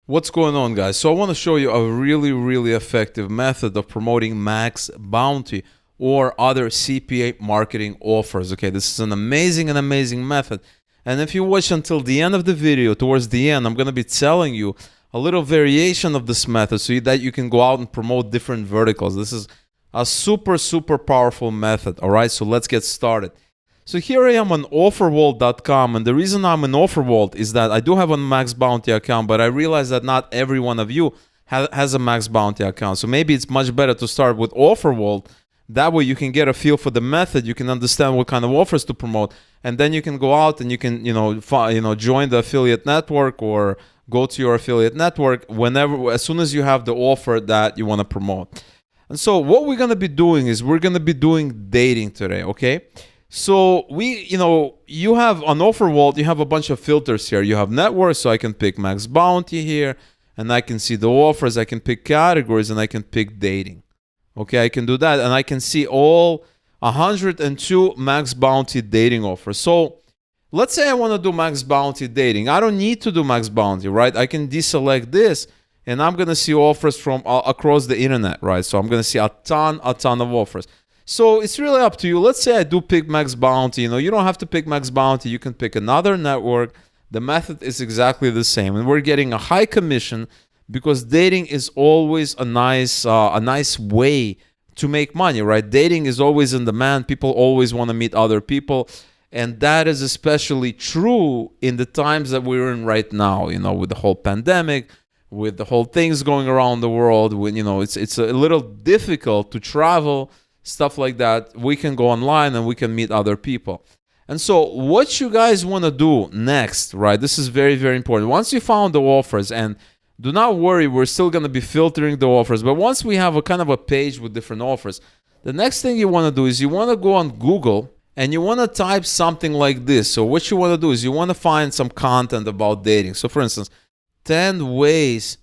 What's going on, guys? So I want to show you a really effective method of promoting Maxbounty or other CPA marketing offers. Okay, this is an amazing method. And if you watch until the end of the video, towards the end, I'm going to be telling you a little variation of this method so that you can go out and promote different verticals. This is a super powerful method. All right, so let's get started. So here I am on offervault.com, and the reason I'm in Offervault is that I do have a Maxbounty account, but I realize that not every one of you has a Maxbounty account. So maybe it's much better to start with Offervault. That way you can get a feel for the method, you can understand what kind of offers to promote, and then you can go out and you can join the affiliate network or go to your affiliate network as soon as you have the offer that you want to promote. And so what we're going to be doing is we're going to be doing dating today, okay? So you have on Offervault, you have a bunch of filters here. You have networks, so I can pick Maxbounty here, and I can see the offers. I can pick categories, and I can pick dating. Okay, I can do that, and I can see all 102 Maxbounty dating offers. So let's say I want to do Maxbounty dating. I don't need to do Maxbounty, right? I can deselect this, and I'm going to see offers from across the internet, right? So I'm going to see a ton of offers. So it's really up to you. Let's say I do pick Maxbounty. You don't have to pick Maxbounty. You can pick another network. The method is exactly the same, and we're getting a high commission because dating is always a nice way to make money, right? Dating is always in demand. People always want to meet other people, and that is especially true in the times that we're in right now. With the whole pandemic, with the whole things going around the world. When it's a little difficult to travel. Stuff like that, we can go online and we can meet other people. And so what you guys want to do next, right? This is very important. Once you found the offers, and do not worry, we're still going to be filtering the offers, but once we have a kind of a page with different offers, the next thing you want to do is you want to go on Google and you want to type something like this. So what you want to do is you want to find some content about dating. So for instance, 10 ways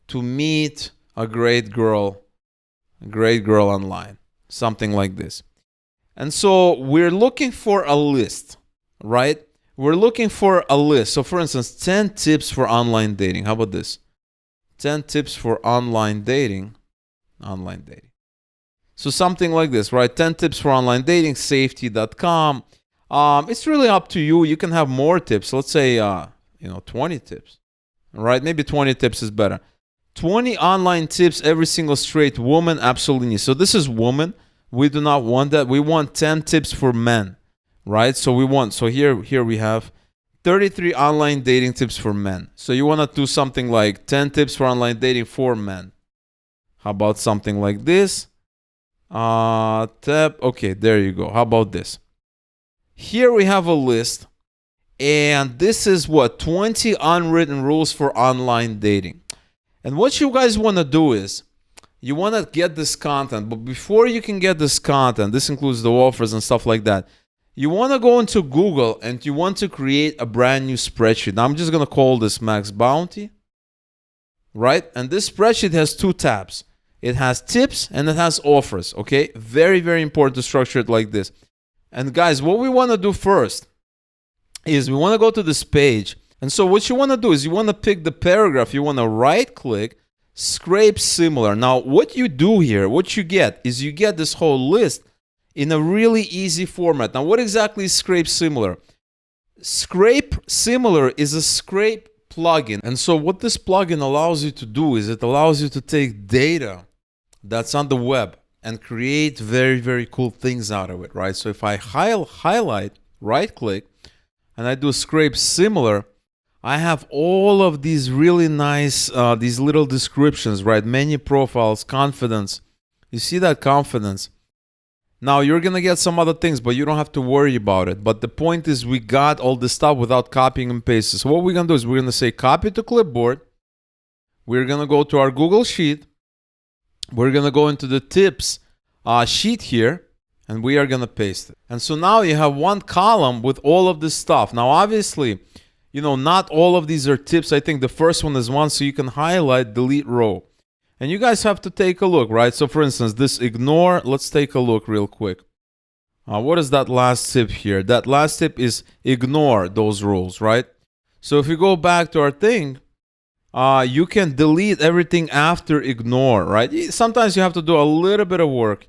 to meet a great girl online. Something like this. And so we're looking for a list, right? We're looking for a list. So for instance, 10 tips for online dating. How about this? 10 tips for online dating. So something like this, right? 10 tips for online dating, safety.com. It's really up to you. You can have more tips. Let's say, 20 tips, right? Maybe 20 tips is better. 20 online tips every single straight woman absolutely needs. So this is woman. We do not want that. We want 10 tips for men, right? So here we have 33 online dating tips for men. So you want to do something like 10 tips for online dating for men. How about something like this? Okay, there you go. How about this? Here we have a list, and this is 20 unwritten rules for online dating. And what you guys want to do is you want to get this content, but before you can get this content, this includes the offers and stuff like that, you want to go into Google and you want to create a brand new spreadsheet. Now I'm just going to call this Maxbounty, right? And this spreadsheet has two tabs. It has tips and it has offers, okay? Very important to structure it like this. And guys, what we want to do first is we want to go to this page. And so what you want to do is you want to pick the paragraph. You want to right click, scrape similar. Now what you do here, what you get is you get this whole list in a really easy format. Now what exactly is scrape similar? Scrape similar is a scrape plugin. And so what this plugin allows you to do is it allows you to take data that's on the web and create very cool things out of it, right? So if I highlight, right click, and I do scrape similar, I have all of these really nice, these little descriptions, right? Many profiles, confidence. You see that confidence? Now you're going to get some other things, but you don't have to worry about it. But the point is we got all this stuff without copying and pasting. So what we're going to do is we're going to say copy to clipboard. We're going to go to our Google Sheet. We're going to go into the tips sheet here, and we are going to paste it. And so now you have one column with all of this stuff. Now obviously, not all of these are tips. I think the first one is one, so you can highlight, delete row. And you guys have to take a look, right? So for instance, this ignore, let's take a look real quick. What is that last tip here? That last tip is ignore those rules, right? So if we go back to our thing, you can delete everything after ignore, right? Sometimes you have to do a little bit of work,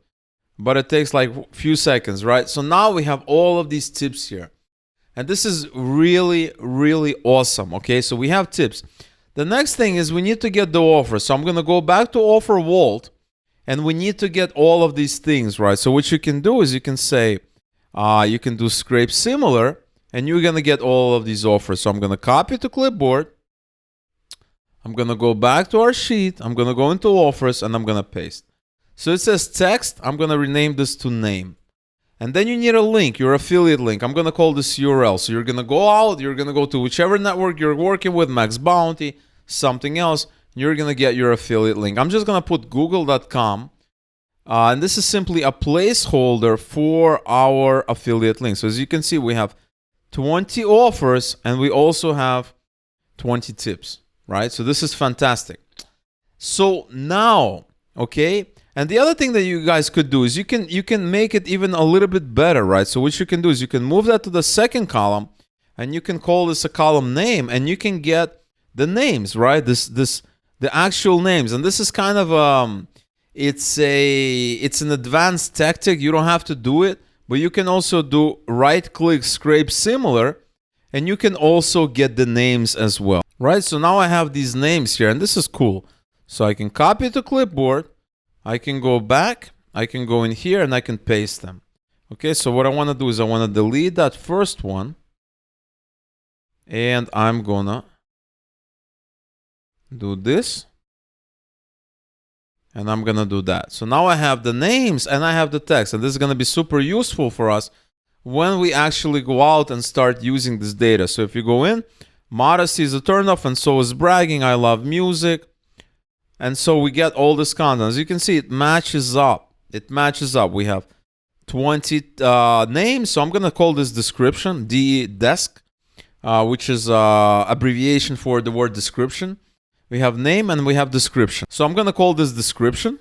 but it takes like a few seconds, right? So now we have all of these tips here. And this is really, really awesome, okay? So we have tips. The next thing is we need to get the offer. So I'm going to go back to offer vault, and we need to get all of these things, right? So what you can do is you can say, you can do scrape similar, and you're going to get all of these offers. So I'm going to copy to clipboard. I'm going to go back to our sheet. I'm going to go into offers, and I'm going to paste. So it says text. I'm going to rename this to name. And then you need a link, your affiliate link. I'm going to call this URL. So you're going to go out, you're going to go to whichever network you're working with, Maxbounty, something else. You're going to get your affiliate link. I'm just going to put google.com. And this is simply a placeholder for our affiliate link. So as you can see, we have 20 offers and we also have 20 tips, right? So this is fantastic. So now, okay, and the other thing that you guys could do is you can make it even a little bit better, right? So what you can do is you can move that to the second column, and you can call this a column name, and you can get the names, right? The actual names, and this is kind of it's an advanced tactic. You don't have to do it, but you can also do right-click scrape similar, and you can also get the names as well, right? So now I have these names here, and this is cool. So I can copy to clipboard. I can go back, I can go in here, and I can paste them. Okay, so what I want to do is I want to delete that first one. And I'm going to do this. And I'm going to do that. So now I have the names and I have the text. And this is going to be super useful for us when we actually go out and start using this data. So if you go in, modesty is a turnoff, and so is bragging. I love music. And so we get all this content. As you can see, it matches up. It matches up. We have 20 names. So I'm going to call this description, desk, which is abbreviation for the word description. We have name and we have description. So I'm going to call this description.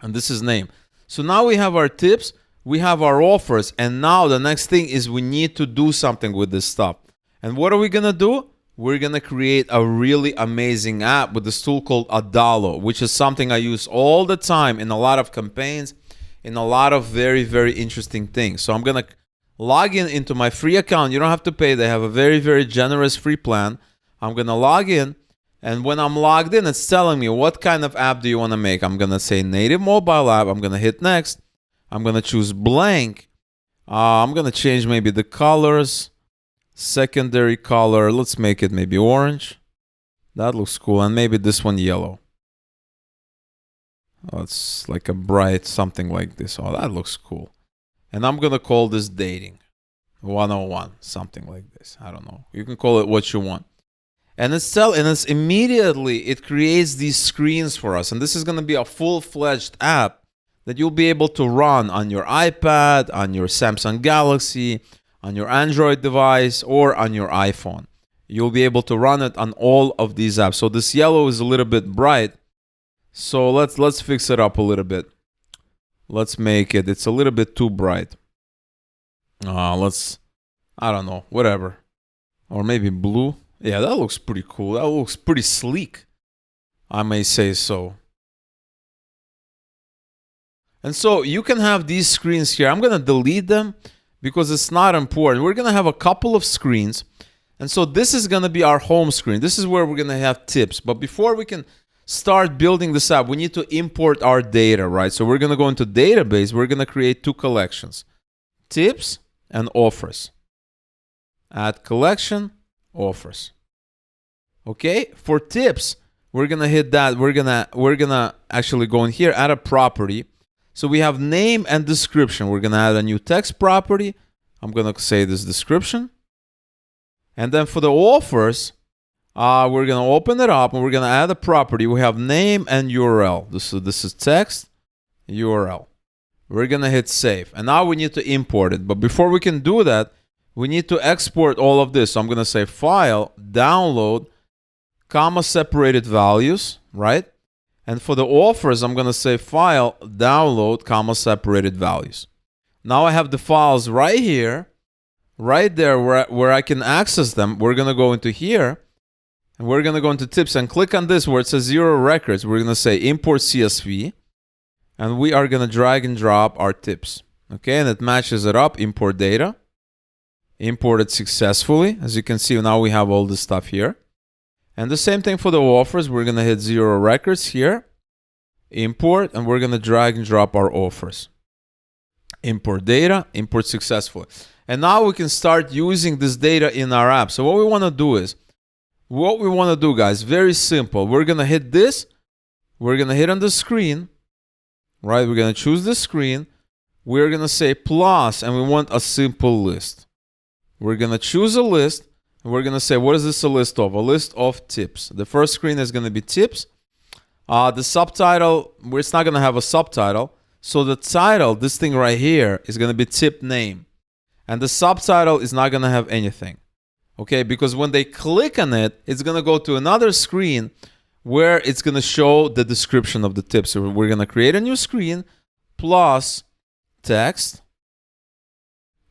And this is name. So now we have our tips. We have our offers. And now the next thing is we need to do something with this stuff. And what are we going to do? We're going to create a really amazing app with this tool called Adalo, which is something I use all the time in a lot of campaigns, in a lot of very, very interesting things. So I'm going to log in into my free account. You don't have to pay. They have a very, very generous free plan. I'm going to log in. And when I'm logged in, it's telling me what kind of app do you want to make. I'm going to say native mobile app. I'm going to hit next. I'm going to choose blank. I'm going to change maybe the colors. Secondary color, let's make it maybe orange. That looks cool. And maybe this one yellow. Oh, it's like a bright something like this. Oh, that looks cool. And I'm going to call this dating 101, something like this. I don't know. You can call it what you want. And it's immediately, it creates these screens for us. And this is going to be a full-fledged app that you'll be able to run on your iPad, on your Samsung Galaxy, on your Android device, or on your iPhone. You'll be able to run it on all of these apps. So this yellow is a little bit bright. So let's fix it up a little bit. Let's make it, it's a little bit too bright. I don't know, whatever. Or maybe blue. Yeah, that looks pretty cool. That looks pretty sleek, I may say so. And so you can have these screens here. I'm going to delete them because it's not important. We're going to have a couple of screens. And so this is going to be our home screen. This is where we're going to have tips. But before we can start building this app, we need to import our data, right? So we're going to go into database. We're going to create two collections, tips and offers. Add collection, offers. Okay, for tips, we're going to hit that. We're going to actually go in here, add a property. So we have name and description. We're going to add a new text property. I'm going to say this description. And then for the offers, we're going to open it up and we're going to add a property. We have name and URL. This is text, URL. We're going to hit save. And now we need to import it. But before we can do that, we need to export all of this. So I'm going to say file, download, comma separated values, right? And for the offers, I'm going to say file, download, comma, separated values. Now I have the files right here, right there where I can access them. We're going to go into here And we're going to go into tips and click on this where it says 0 records. We're going to say import CSV. And we are going to drag and drop our tips. Okay, and it matches it up. Import data. Imported successfully. As you can see, now we have all this stuff here. And the same thing for the offers. We're going to hit 0 records here. Import. And we're going to drag and drop our offers. Import data. Import successfully. And now we can start using this data in our app. So what we want to do is, guys, very simple. We're going to hit this. We're going to hit on the screen. Right? We're going to choose the screen. We're going to say plus, and we want a simple list. We're going to choose a list. And we're going to say, what is this a list of? A list of tips. The first screen is going to be tips. The subtitle, it's not going to have a subtitle. So the title, this thing right here, is going to be tip name. And the subtitle is not going to have anything. Okay, because when they click on it, it's going to go to another screen where it's going to show the description of the tip. So we're going to create a new screen plus text.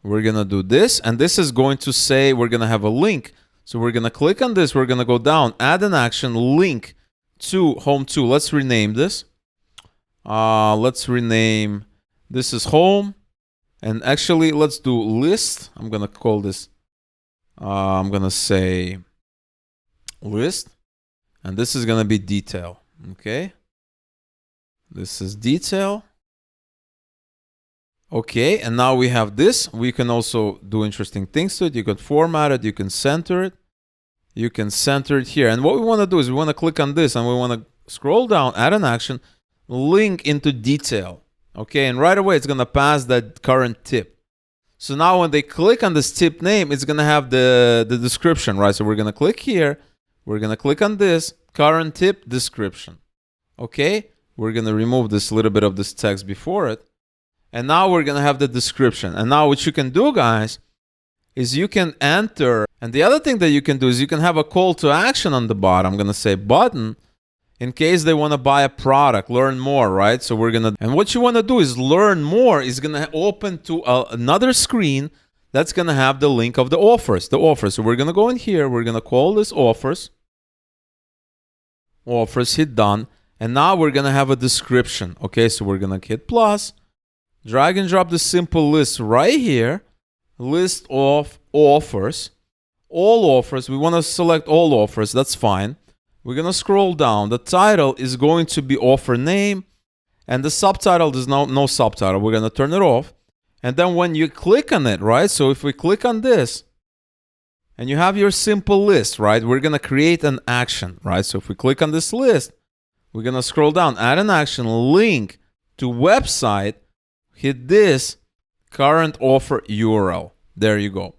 We're going to do this, and this is going to say we're going to have a link. So we're going to click on this. We're going to go down, add an action, link to home 2. Let's rename this. Let's rename, this is home. And actually, let's do list. I'm going to call this, I'm going to say list. And this is going to be detail. Okay. This is detail. Okay. And now we have this. We can also do interesting things to it. You can format it. You can center it. You can center it here. And what we want to do is we want to click on this and we want to scroll down, add an action, link into detail. Okay. And right away, it's going to pass that current tip. So now when they click on this tip name, it's going to have the description, right? So we're going to click here. We're going to click on this current tip description. Okay. We're going to remove this little bit of this text before it. And now we're going to have the description. And now what you can do, guys, is you can enter. And the other thing that you can do is you can have a call to action on the bottom. I'm going to say button in case they want to buy a product, learn more, right? So we're going to, and what you want to do is learn more is going to open to another screen that's going to have the link of the offers, So we're going to go in here. We're going to call this offers, hit done. And now we're going to have a description. Okay, so we're going to hit plus, drag and drop the simple list right here. List of offers, all offers. We want to select all offers. That's fine. We're going to scroll down. The title is going to be offer name. And the subtitle, there's no subtitle. We're going to turn it off. And then when you click on it, right? So if we click on this and you have your simple list, right? We're going to create an action, right? So if we click on this list, we're going to scroll down, add an action, link to website, hit this current offer URL. There you go.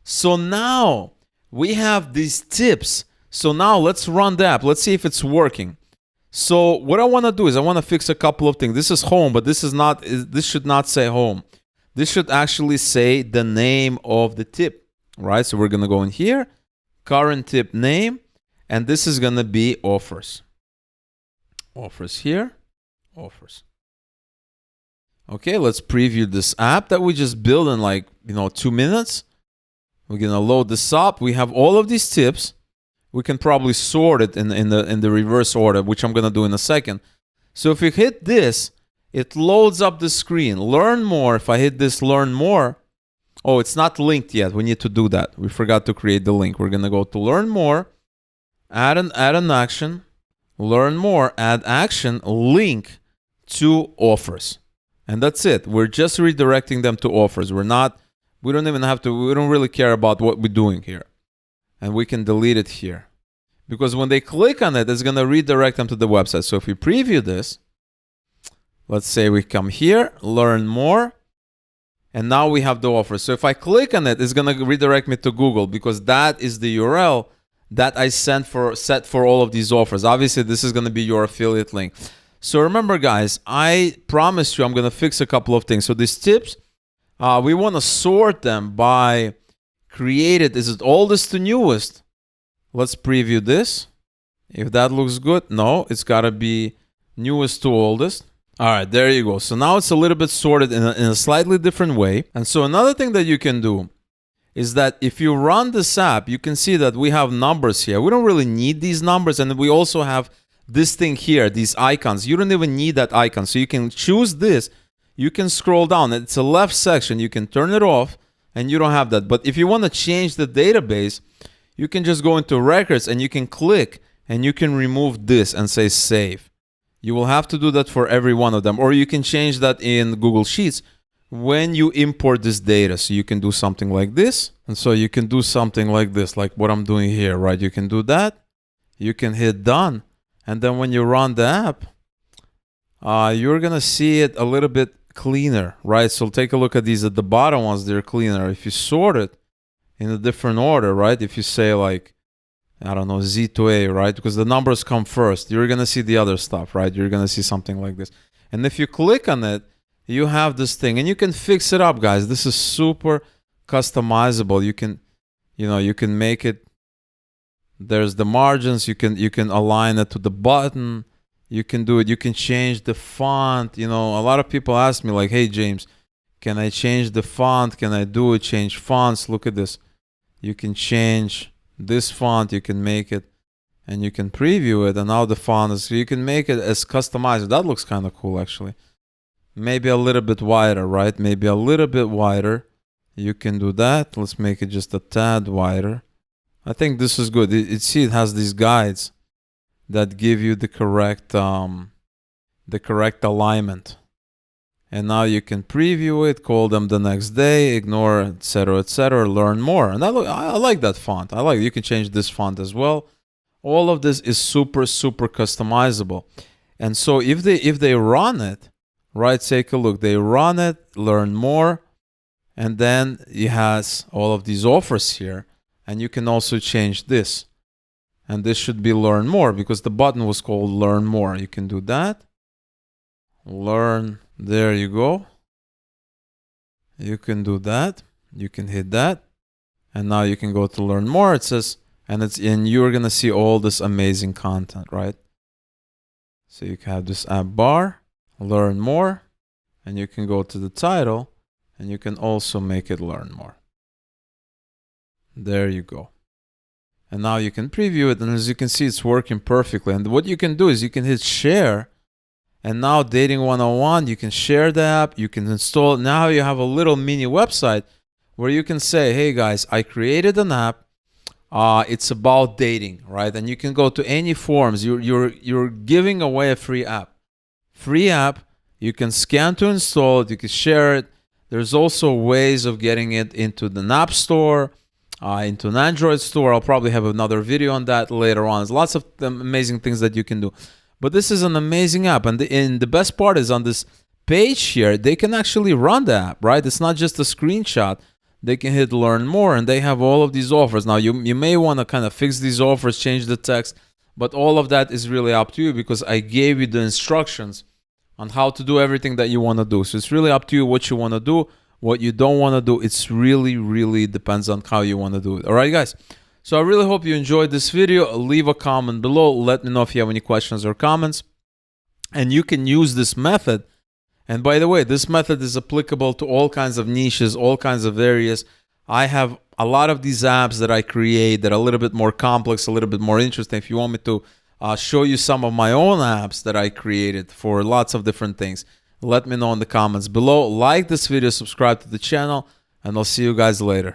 So now we have these tips. So now let's run the app. Let's see if it's working. So what I want to do is I want to fix a couple of things. This is home, but this should not say home. This should actually say the name of the tip, right? So we're going to go in here, current tip name, and this is going to be offers. Offers here, offers. Okay, let's preview this app that we just built in like, 2 minutes. We're going to load this up. We have all of these tips. We can probably sort it in the reverse order, which I'm going to do in a second. So if you hit this, it loads up the screen. Learn more. If I hit this learn more, oh, it's not linked yet. We need to do that. We forgot to create the link. We're going to go to learn more, add an action, learn more, add action, link to offers. And that's it. We're just redirecting them to offers. We don't really care about what we're doing here. And we can delete it here. Because when they click on it, it's going to redirect them to the website. So if we preview this, let's say we come here, learn more, and now we have the offer. So if I click on it, it's going to redirect me to Google because that is the URL that I set for all of these offers. Obviously, this is going to be your affiliate link. So remember, guys, I promised you I'm going to fix a couple of things. So these tips, we want to sort them by created. Is it oldest to newest? Let's preview this. If that looks good. No, it's got to be newest to oldest. All right, there you go. So now it's a little bit sorted in a slightly different way. And so another thing that you can do is that if you run this app, you can see that we have numbers here. We don't really need these numbers. And we also have this thing here, these icons. You don't even need that icon. So you can choose this. You can scroll down. It's a left section. You can turn it off and you don't have that. But if you want to change the database, you can just go into records and you can click and you can remove this and say save. You will have to do that for every one of them. Or you can change that in Google Sheets when you import this data. So you can do something like this. And so you can do something like this, like what I'm doing here, right? You can do that. You can hit done. And then when you run the app, you're going to see it a little bit cleaner, right? So take a look at these at the bottom ones. They're cleaner. If you sort it in a different order, right? If you say like, I don't know, Z to A, right? Because the numbers come first. You're going to see the other stuff, right? You're going to see something like this. And if you click on it, you have this thing. And you can fix it up, guys. This is super customizable. You can, you can make it. There's the margins. You can align it to the button. You can do it. You can change the font. A lot of people ask me like, hey, James, can I change the font? Can I do it? Change fonts. Look at this. You can change this font. You can make it and you can preview it. And now the font is, you can make it as customized. That looks kind of cool, actually. Maybe a little bit wider, right? Maybe a little bit wider. You can do that. Let's make it just a tad wider. I think this is good. See, it has these guides that give you the correct alignment. And now you can preview it, call them the next day, ignore, etc., learn more. And I like that font. You can change this font as well. All of this is super, super customizable. And so if they run it, right, take a look. They run it, learn more, and then it has all of these offers here. And you can also change this. And this should be learn more because the button was called learn more. You can do that. Learn. There you go. You can do that. You can hit that. And now you can go to learn more. It says, and you're going to see all this amazing content, right? So you can have this app bar, learn more, and you can go to the title and you can also make it learn more. There you go. And now you can preview it. And as you can see, it's working perfectly. And what you can do is you can hit share. And now Dating 101, you can share the app. You can install it. Now you have a little mini website where you can say, hey guys, I created an app. It's about dating, right? And you can go to any forums. You're giving away a free app. Free app. You can scan to install it. You can share it. There's also ways of getting it into the App Store. Into an Android store. I'll probably have another video on that later on. There's lots of amazing things that you can do. But this is an amazing app. And the best part is on this page here, they can actually run the app, right? It's not just a screenshot. They can hit learn more and they have all of these offers. Now, you may want to kind of fix these offers, change the text, but all of that is really up to you because I gave you the instructions on how to do everything that you want to do. So it's really up to you what you want to do. What you don't want to do, it's really depends on how you want to do it. All right, guys. So I really hope you enjoyed this video. Leave a comment below. Let me know if you have any questions or comments. And you can use this method. And by the way, this method is applicable to all kinds of niches, all kinds of areas. I have a lot of these apps that I create that are a little bit more complex, a little bit more interesting. If you want me to show you some of my own apps that I created for lots of different things, let me know in the comments below. Like this video, subscribe to the channel, and I'll see you guys later.